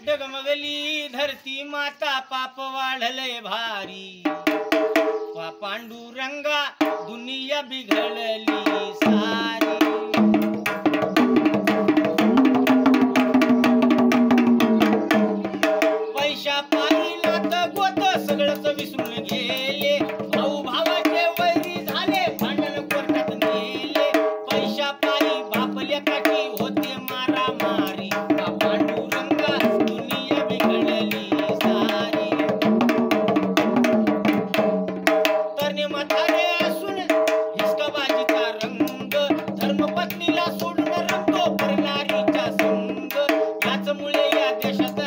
डगमगली धरती माता पाप वाढलय भारी पांडुरंगा दुनिया बिघडली सारी पैशा पायी नात गोत सगळंच विसरून गेले भाऊ भावाचे वैरी झाले भांडण कोर्टात नेले पैशा पायी बाप लेकाची होते मारा मारी पांडुरंगा दुनिया बिघडली सारी तरणे म्हातारे असून हिसकाबाजीचा रंग धर्मपत्नीला सोडून रंगतो परनारीचा संग याचमुळे या देशात